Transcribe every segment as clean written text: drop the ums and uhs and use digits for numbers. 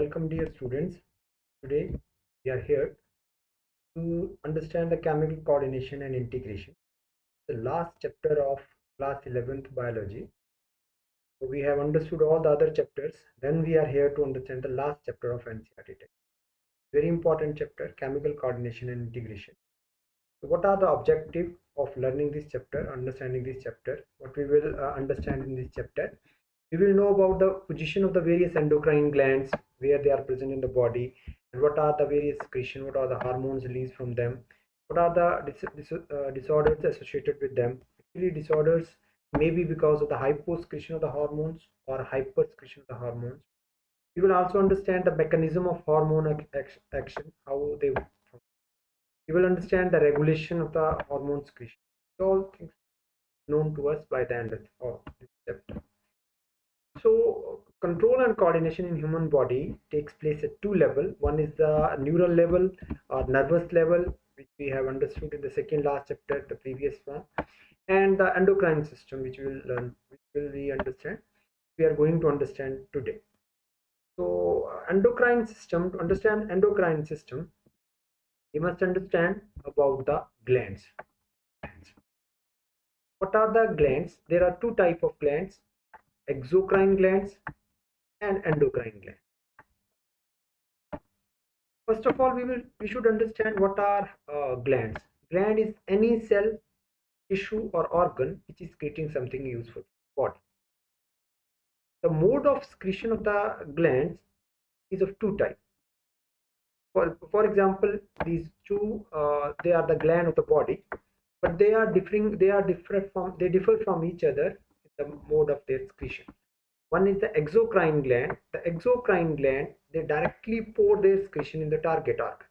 Welcome, dear students. Today we are here to understand the chemical coordination and integration, the last chapter of class 11th biology. So we have understood all the other chapters. Then we are here to understand the last chapter of NCERT text. Very important chapter, chemical coordination and integration. So what are the objective of learning this chapter, understanding this chapter? What we will understand in this chapter? We will know about the position of the various endocrine glands, where they are present in the body, and what are the various secretion, what are the hormones released from them, what are the disorders associated with them. Actually, disorders may be because of the hyposecretion of the hormones or hypersecretion of the hormones. We will also understand the mechanism of hormone action, how they. We will understand the regulation of the hormone secretion. All things known to us by the end of this chapter. So control and coordination in human body takes place at two levels. One is the neural level or nervous level, which we have understood in the second last chapter, the previous one, and the endocrine system, which we will learn, which will we understand. We are going to understand today. So endocrine system, to understand endocrine system, you must understand about the glands. What are the glands? There are two type of glands: exocrine glands and endocrine glands. First of all, we should understand what are glands. Gland is any cell, tissue, or organ which is creating something useful for body. The mode of secretion of the glands is of two types. For example, these two they are the gland of the body, but they are differing. They differ from each other in the mode of their secretion. One is the exocrine gland. The exocrine gland, they directly pour their secretion in the target organ.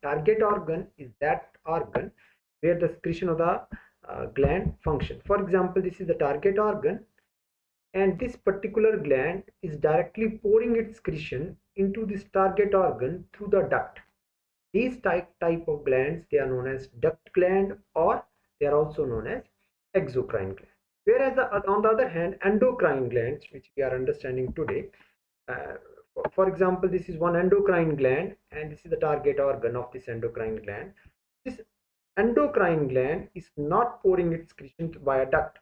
Target organ is that organ where the secretion of the gland function. For example, this is the target organ, and this particular gland is directly pouring its secretion into this target organ through the duct. These type of glands, they are known as duct gland, or they are also known as exocrine gland. Whereas on the other hand, endocrine glands, which we are understanding today, uh, for example, this is one endocrine gland, and this is the target organ of this endocrine gland. This endocrine gland is not pouring its secretion by a duct.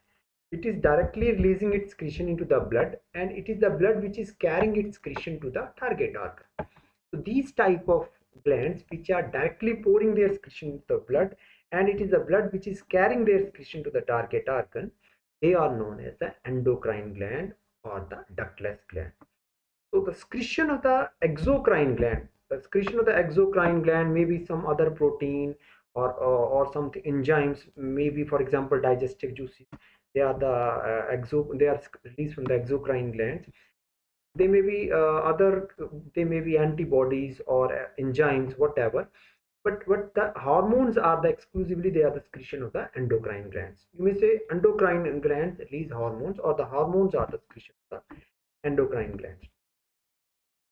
It is directly releasing its secretion into the blood, and it is the blood which is carrying its secretion to the target organ. So these type of glands which are directly pouring their secretion into the blood, and it is the blood which is carrying their secretion to the target organ, they are known as the endocrine gland or the ductless gland. So the secretion of the exocrine gland, the secretion of the exocrine gland may be some other protein or something enzymes, maybe for example digestive juices. They are the they are released from the exocrine glands. They may be they may be antibodies or enzymes, whatever. But what the hormones are, the exclusively they are the secretion of the endocrine glands. You may say endocrine glands release hormones, or the hormones are the secretion of the endocrine glands.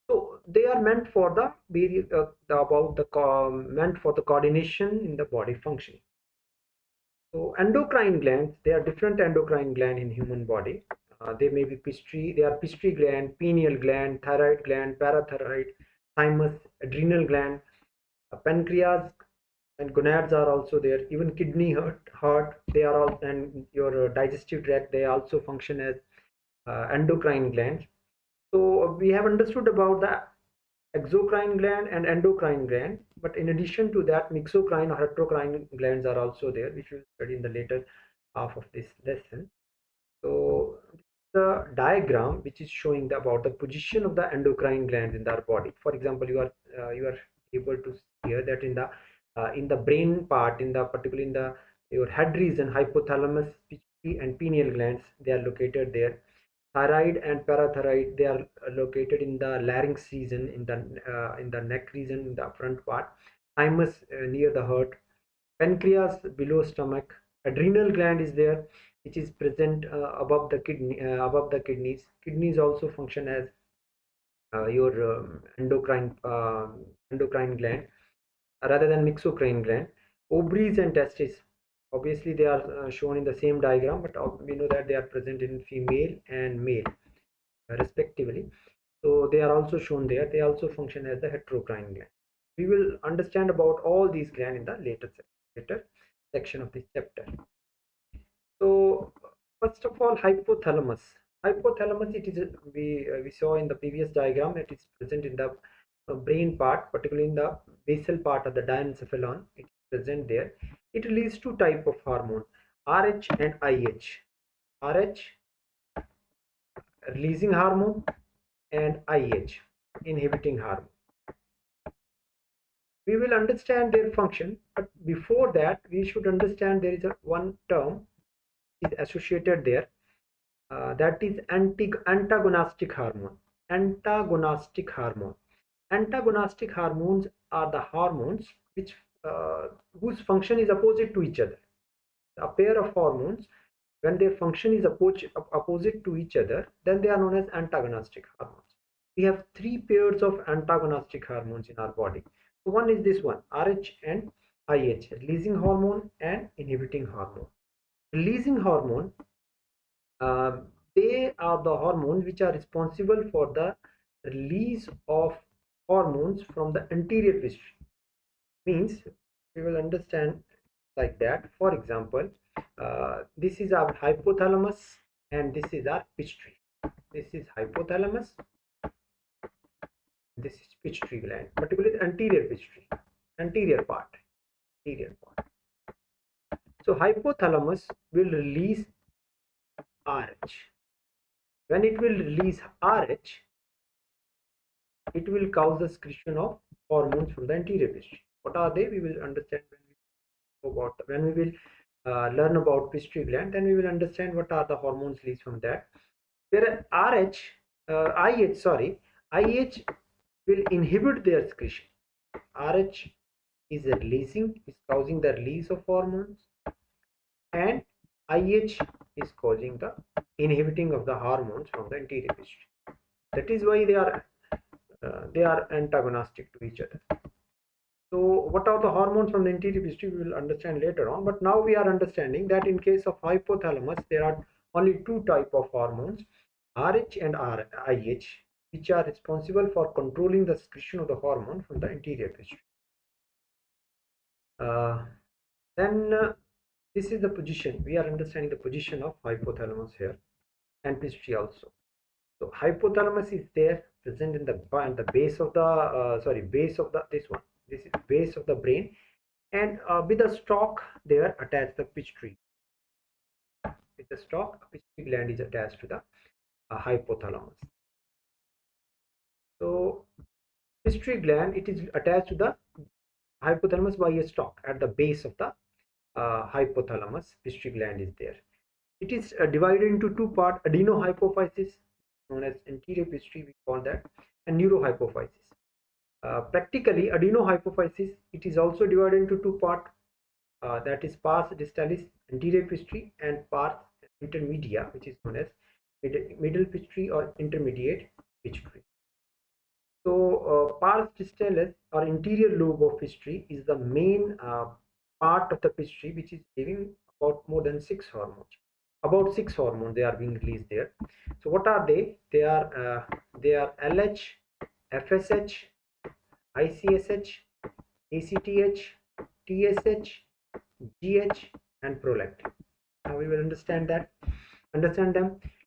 So they are meant for the various meant for the coordination in the body function. So endocrine glands, they are different endocrine gland in human body. They may be pituitary, they are pituitary gland, pineal gland, thyroid gland, parathyroid, thymus, adrenal gland, pancreas, and gonads are also there. Even kidney, heart, they are all, and your digestive tract, they also function as endocrine glands. So we have understood about the exocrine gland and endocrine gland, but in addition to that, mixocrine or heterocrine glands are also there, which we'll study in the later half of this lesson. So the diagram which is showing about the position of the endocrine glands in our body. For example, you are able to see here that in the brain part, in the particularly in the your head region, hypothalamus, pituitary, and pineal glands, they are located there. Thyroid and parathyroid, they are located in the larynx region, in the neck region, in the front part. Thymus near the heart. Pancreas below stomach. Adrenal gland is there, which is present above the kidneys. Kidneys also function as your endocrine gland rather than mixocrine gland. Ovaries and testes, obviously they are shown in the same diagram, but we know that they are present in female and male respectively. So they are also shown there. They also function as the heterocrine gland. We will understand about all these glands in the later section of this chapter. So first of all, hypothalamus. Hypothalamus, it is we saw in the previous diagram. It is present in the brain part, particularly in the basal part of the diencephalon. It is present there. It releases two type of hormone, RH and IH. RH, releasing hormone, and IH, inhibiting hormone. We will understand their function, but before that we should understand there is a one term is associated there, that is antagonistic hormone. Antagonistic hormone. Antagonistic hormones are the hormones which whose function is opposite to each other. A pair of hormones, when their function is opposite to each other, then they are known as antagonistic hormones. We have three pairs of antagonistic hormones in our body. So one is this one, RH and IH, releasing hormone and inhibiting hormone. Releasing hormone, they are the hormones which are responsible for the release of hormones from the anterior pituitary. Means we will understand like that. For example, this is our hypothalamus and this is our pituitary. This is hypothalamus, this is pituitary gland, particularly the anterior pituitary, anterior part. So hypothalamus will release RH. When it will release RH, it will cause the secretion of hormones from the anterior pituitary. What are they? We will understand when we will learn about pituitary gland. Then we will understand what are the hormones released from that. Where IH will inhibit their secretion. RH is causing the release of hormones, and IH is causing the inhibiting of the hormones from the anterior pituitary. That is why they are antagonistic to each other. So what are the hormones from the anterior pituitary we will understand later on, but now we are understanding that in case of hypothalamus there are only two type of hormones, RH and IH, which are responsible for controlling the secretion of the hormone from the anterior pituitary. This is the position. We are understanding the position of hypothalamus here and pituitary also. So hypothalamus is there, present in the base of the base of the this one. This is base of the brain, and with the stalk there attached the pituitary. With the stalk, pituitary gland is attached to the hypothalamus. So pituitary gland, it is attached to the hypothalamus by a stalk at the base of the hypothalamus. Pituitary gland is there. It is divided into two parts: adenohypophysis, known as anterior pituitary, we call that, and neurohypophysis. Practically, adenohypophysis, it is also divided into two parts, that is pars distalis, anterior pituitary, and pars intermedia, which is known as middle pituitary or intermediate pituitary. So pars distalis or interior lobe of pituitary is the main part of the pituitary, which is giving about more than 6 hormones. About 6 hormones they are being released there. So what are they? They are LH, FSH, ICSH, ACTH, TSH, GH, and prolactin. Now we will understand them.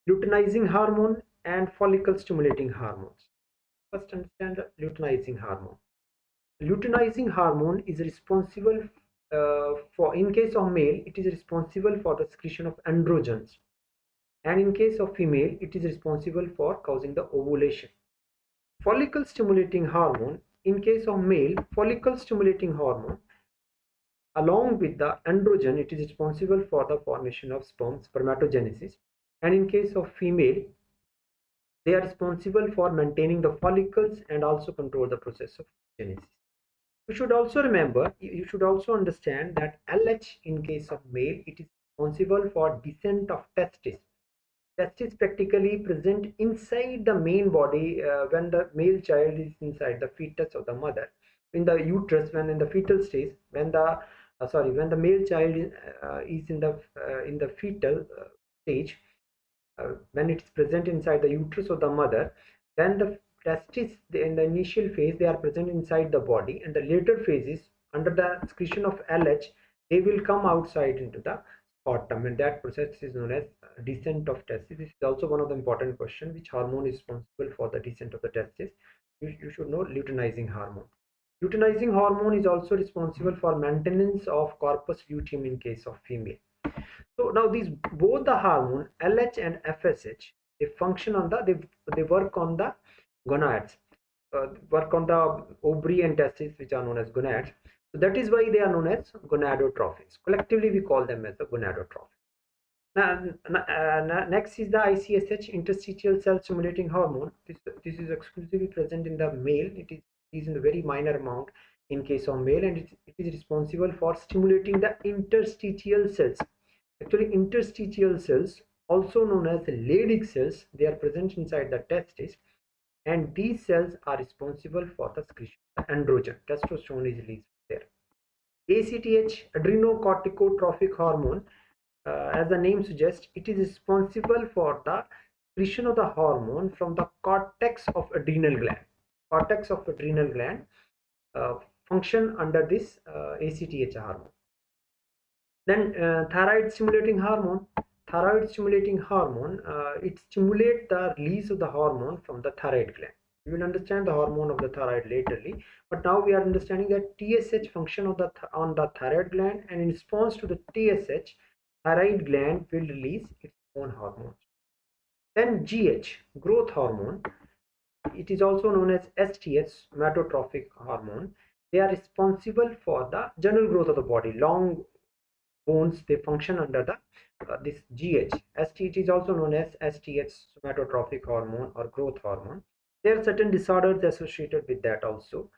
Luteinizing hormone and follicle stimulating hormones. First, understand the luteinizing hormone. Luteinizing hormone is responsible for, in case of male, it is responsible for the secretion of androgens, and in case of female, it is responsible for causing the ovulation. Follicle stimulating hormone, in case of male, follicle stimulating hormone along with the androgen, it is responsible for the formation of sperm, spermatogenesis, and in case of female, they are responsible for maintaining the follicles and also control the process of genesis. You should also remember, you should also understand that LH, in case of male, it is responsible for descent of testis. Testis practically present inside the main body when the male child is inside the fetus of the mother, in the uterus, when in the fetal stage, when the male child is in the fetal stage, when it is present inside the uterus of the mother, then the testes, in the initial phase, they are present inside the body, and the later phases, under the excretion of LH, they will come outside into the scrotum, and that process is known as descent of testes. This is also one of the important questions: which hormone is responsible for the descent of the testes? You should know luteinizing hormone. Luteinizing hormone is also responsible for maintenance of corpus luteum in case of female. So now these both the hormone LH and FSH, they function on the they work on the gonads, work on the ovary and testes, which are known as gonads. So that is why they are known as gonadotrophies. Collectively, we call them as the gonadotrophies. Next is the ICSH, interstitial cell stimulating hormone. This is exclusively present in the male. It is in a very minor amount in case of male, and it is responsible for stimulating the interstitial cells. Actually, interstitial cells, also known as Leydig cells, they are present inside the testes, and these cells are responsible for the secretion of androgen. Testosterone is released there. ACTH, adrenocorticotrophic hormone, as the name suggests, it is responsible for the secretion of the hormone from the cortex of adrenal gland. Cortex of adrenal gland function under this ACTH hormone. Then thyroid stimulating hormone. Thyroid stimulating hormone, it stimulates the release of the hormone from the thyroid gland. We will understand the hormone of the thyroid laterly, but now we are understanding that TSH function of on the thyroid gland, and in response to the TSH, thyroid gland will release its own hormones. Then GH, growth hormone, it is also known as STH, somatotrophic hormone. They are responsible for the general growth of the body. Long bones, they function under the this GH. STH is also known as STH, somatotrophic hormone or growth hormone. There are certain disorders associated with that also.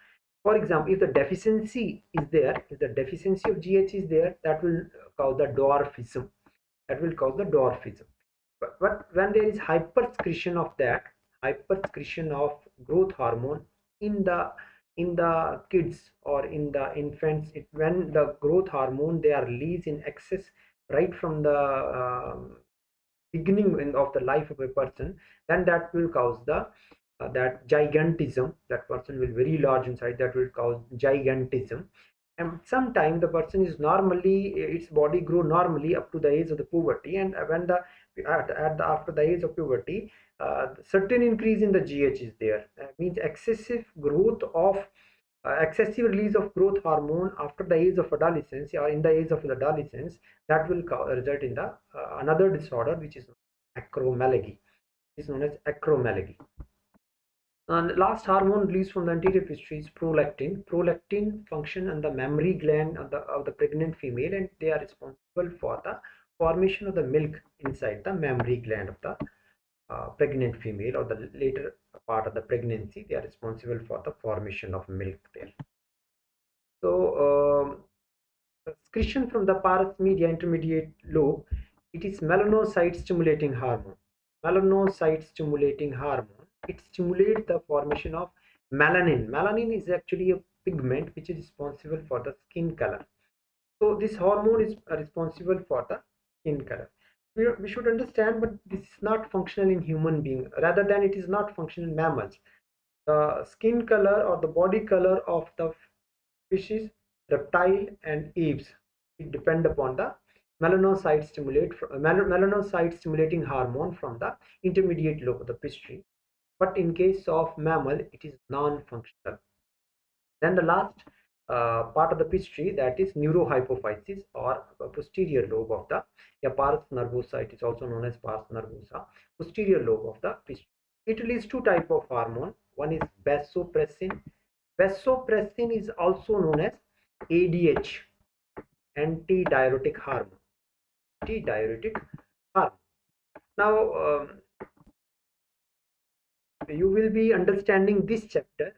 For example, if the deficiency is there, if the deficiency of GH is there, that will cause the dwarfism. That will cause the dwarfism. But when there is hypersecretion of that, hypersecretion of growth hormone in the kids or in the infants, when the growth hormone they are released in excess right from the beginning of the life of a person, then that will cause the that gigantism. That person will be very large inside, that will cause gigantism. And sometimes the person is normally, its body grow normally up to the age of the puberty, and when the after the age of puberty, certain increase in the GH is there. Means excessive growth of excessive release of growth hormone after the age of adolescence or in the age of adolescence, that will result in the another disorder, which is acromegaly. It is known as acromegaly. And last hormone released from the anterior pituitary is prolactin. Prolactin function on the mammary gland of the pregnant female, and they are responsible for the formation of the milk inside the mammary gland of the pregnant female, or the later part of the pregnancy. They are responsible for the formation of milk there. So secretion from the pars media intermediate lobe, it is melanocyte stimulating hormone. Melanocyte stimulating hormone, it stimulates the formation of melanin. Melanin is actually a pigment which is responsible for the skin color. So this hormone is responsible for the skin color. We should understand, but this is not functional in human being, rather than it is not functional in mammals. The skin color or the body color of the fishes, reptile and apes, it depend upon the melanocyte stimulating hormone from the intermediate lobe of the pituitary. But in case of mammal, it is non-functional. Then the last part of the pituitary, that is neurohypophysis or posterior lobe of the pars nervosa. It is also known as pars nervosa, posterior lobe of the pituitary. It releases two type of hormone. One is vasopressin. Vasopressin is also known as ADH, antidiuretic hormone. Antidiuretic hormone. Now you will be understanding this chapter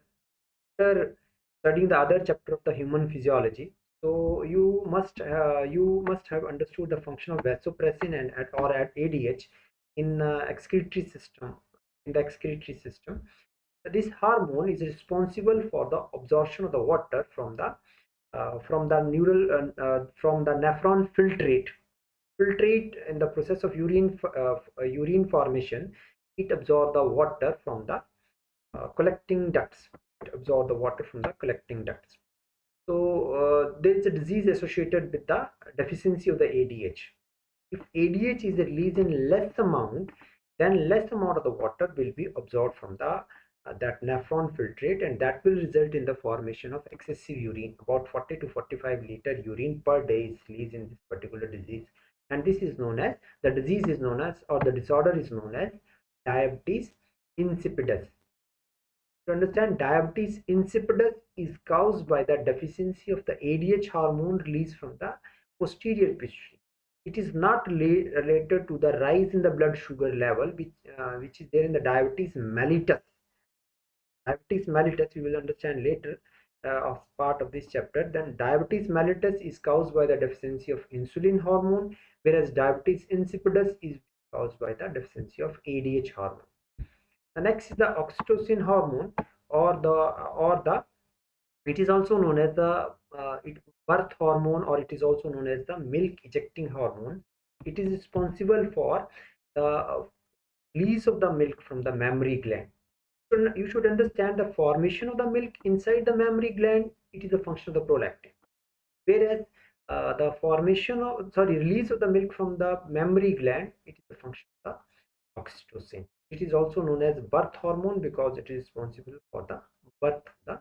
after studying the other chapter of the human physiology. So you must have understood the function of vasopressin and or at ADH in excretory system. In the excretory system, this hormone is responsible for the absorption of the water from the nephron filtrate in the process of urine formation. It absorbs the water from the collecting ducts. It absorbs the water from the collecting ducts. So there is a disease associated with the deficiency of the ADH. If ADH is released in less amount, then less amount of the water will be absorbed from the that nephron filtrate, and that will result in the formation of excessive urine. About 40 to 45 liter urine per day is released in this particular disease, and this is known as, the disease is known as, or the disorder is known as diabetes insipidus. To understand, diabetes insipidus is caused by the deficiency of the ADH hormone released from the posterior pituitary. It is not related to the rise in the blood sugar level, which is there in the diabetes mellitus. Diabetes mellitus, we will understand later as part of this chapter. Then diabetes mellitus is caused by the deficiency of insulin hormone, whereas diabetes insipidus is caused by the deficiency of ADH hormone. The next is the oxytocin hormone, or the it is also known as the birth hormone, or it is also known as the milk ejecting hormone. It is responsible for the release of the milk from the mammary gland. So you should understand the formation of the milk inside the mammary gland. It is a function of the prolactin, whereas the formation of, release of the milk from the mammary gland, it is a function of the oxytocin. It is also known as birth hormone because it is responsible for the birth of the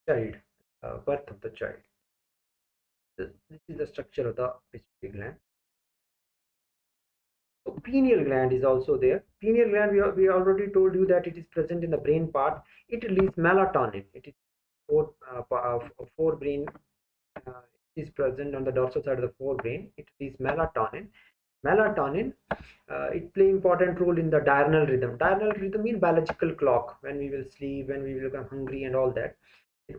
child. Birth of the child. This is the structure of the pituitary gland. So pineal gland is also there. Pineal gland, we already told you that it is present in the brain part. It releases melatonin. It is forebrain. Is present on the dorsal side of the forebrain. It releases melatonin. Melatonin, it play important role in the diurnal rhythm. Diurnal rhythm means biological clock, when we will sleep, when we will become hungry, and all that.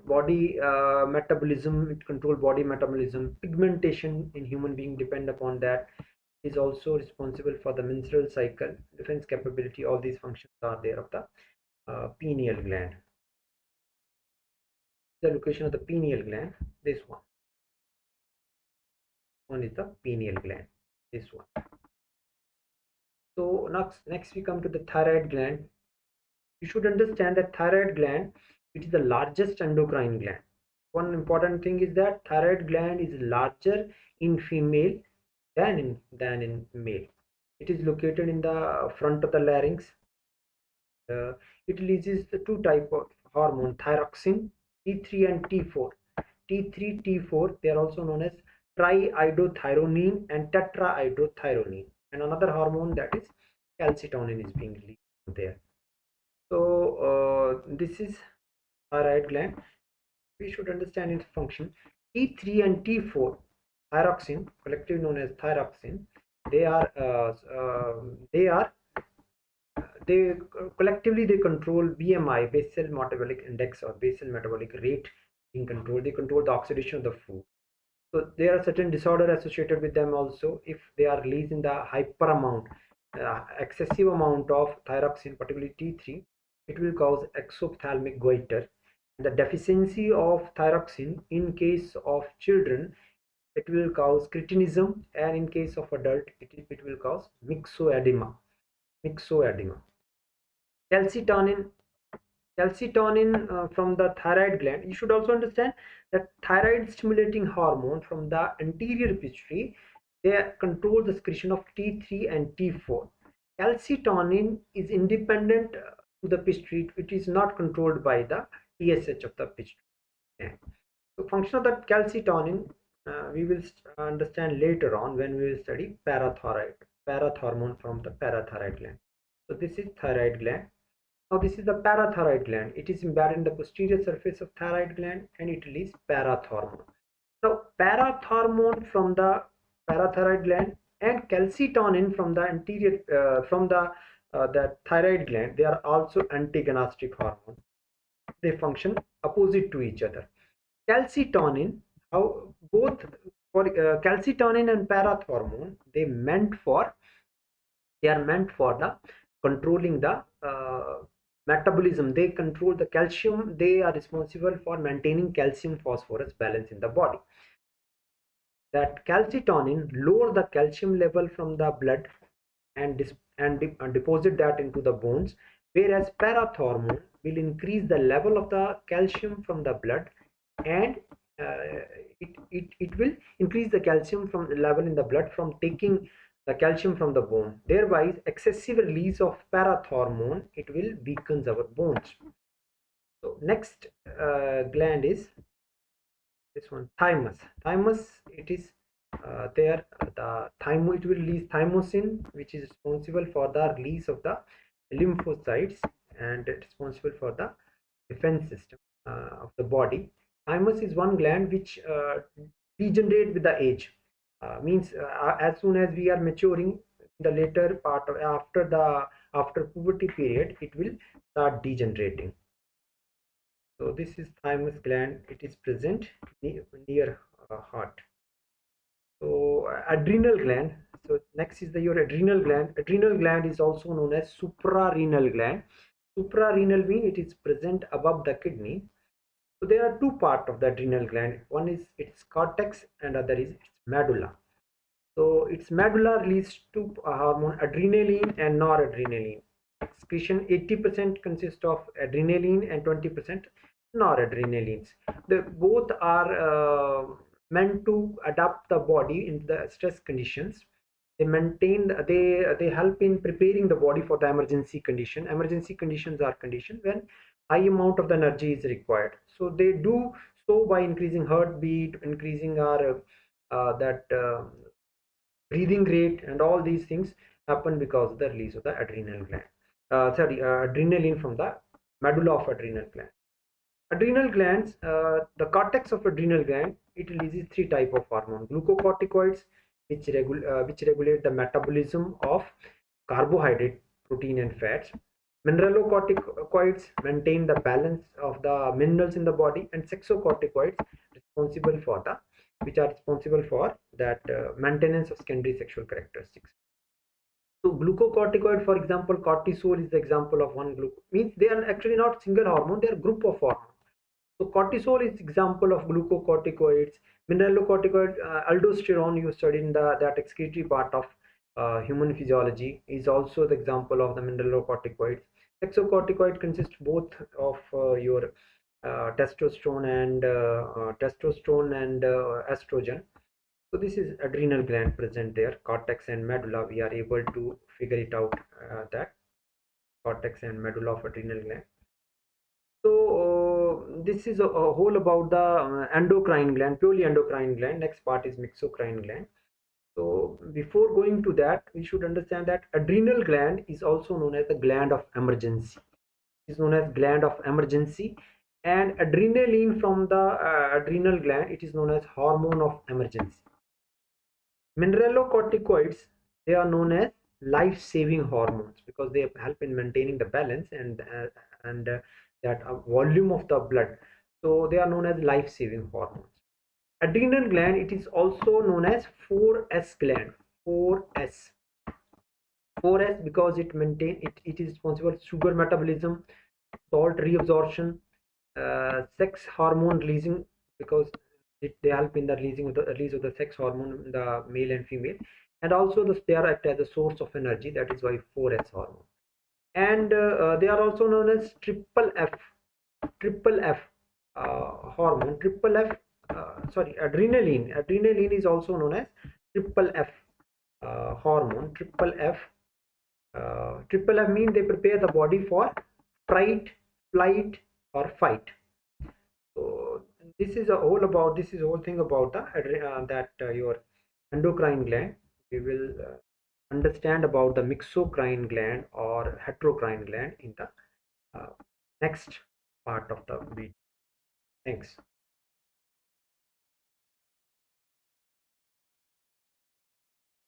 Body metabolism, it control body metabolism. Pigmentation in human being depend upon that. Is also responsible for the menstrual cycle, defense capability. All these functions are there of the pineal gland. The location of the pineal gland, this one is the pineal gland, this one. So next we come to the thyroid gland. You should understand that thyroid gland, it is the largest endocrine gland. One important thing is that thyroid gland is larger in female than in male. It is located in the front of the larynx. It releases the two type of hormone, thyroxine, T3 and T4. T3, T4, they are also known as triiodothyronine and tetraiodothyronine. And another hormone, that is calcitonin, is being released there. So this is thyroid gland. We should understand its function. T3 and T4, thyroxine, collectively known as thyroxine, they collectively they control BMI, basal metabolic index, or basal metabolic rate being controlled. They control the oxidation of the food. So there are certain disorder associated with them also. If they are released in the hyper amount, excessive amount of thyroxine, particularly T3, it will cause exophthalmic goiter. The deficiency of thyroxine in case of children, it will cause cretinism, and in case of adult, it will cause myxoedema. Calcitonin, from the thyroid gland. You should also understand that thyroid stimulating hormone from the anterior pituitary, they control the secretion of T3 and T4. Calcitonin is independent to the pituitary. It is not controlled by the TSH of the pituitary. So function of that calcitonin, we will understand later on when we will study parathormone from the parathyroid gland. So this is thyroid gland. Now this is the parathyroid gland. It is embedded in the posterior surface of thyroid gland, and it releases parathormone. Now parathormone from the parathyroid gland and calcitonin from the anterior the thyroid gland, they are also antagonistic hormone. They function opposite to each other. Calcitonin, how both for calcitonin and parathormone, they are meant for the controlling the metabolism. They control the calcium. They are responsible for maintaining calcium phosphorus balance in the body. That calcitonin lower the calcium level from the blood and deposit that into the bones, whereas parathormone will increase the level of the calcium from the blood, and it will increase the calcium from the level in the blood from taking the calcium from the bone. Thereby, excessive release of parathormone, it will weakens our bones. So next gland is this one, thymus. Thymus, it is there the thymo it will release thymosin, which is responsible for the release of the lymphocytes and responsible for the defense system of the body. Thymus is one gland which degenerate with the age. Means as soon as we are maturing, the later part of after puberty period, it will start degenerating. So this is thymus gland. It is present near heart. So adrenal gland. So next is your adrenal gland. Adrenal gland is also known as suprarenal gland. Suprarenal means it is present above the kidney. So there are two parts of the adrenal gland. One is its cortex and other is its medulla. So its medulla releases two hormone, adrenaline and noradrenaline. Excretion 80% consists of adrenaline and 20% noradrenalines. The both are meant to adapt the body in the stress conditions. They help in preparing the body for the emergency condition. Emergency conditions are conditions when high amount of the energy is required. So they do so by increasing heartbeat, increasing our that breathing rate, and all these things happen because of the release of the adrenal gland. Adrenaline from the medulla of adrenal gland. Adrenal glands, the cortex of adrenal gland, it releases three type of hormone: glucocorticoids, which regulate the metabolism of carbohydrate, protein, and fats; mineralocorticoids maintain the balance of the minerals in the body; and sexocorticoids, responsible for the which are responsible for that maintenance of secondary sexual characteristics. So glucocorticoid, for example, cortisol is the example of one means they are actually not single hormone, they are group of hormones. So cortisol is example of glucocorticoids. Mineralocorticoid, aldosterone, you studied in that excretory part of human physiology, is also the example of the mineralocorticoids. Sexocorticoid consists both of your testosterone and estrogen. So this is adrenal gland present there, cortex and medulla. We are able to figure it out that cortex and medulla of adrenal gland. So this is a whole about the endocrine gland, purely endocrine gland. Next part is mixocrine gland. So before going to that, we should understand that adrenal gland is also known as the gland of emergency. It is known as gland of emergency, and adrenaline from the adrenal gland, it is known as hormone of emergency. Mineralocorticoids, they are known as life-saving hormones because they help in maintaining the balance and that volume of the blood. So they are known as life-saving hormones. Adrenal gland, it is also known as 4S gland. 4S. 4S because it is responsible for sugar metabolism, salt reabsorption, sex hormone releasing, because they help in the release of the sex hormone, the male and female, and also they are act as a source of energy. That is why 4S hormone. And they are also known as triple F hormone. Triple F, adrenaline. Adrenaline is also known as triple F hormone. Triple F means they prepare the body for fright, flight, or fight. So this is whole thing about your endocrine gland. We will understand about the mixocrine gland or heterocrine gland in the next part of the video. Thanks.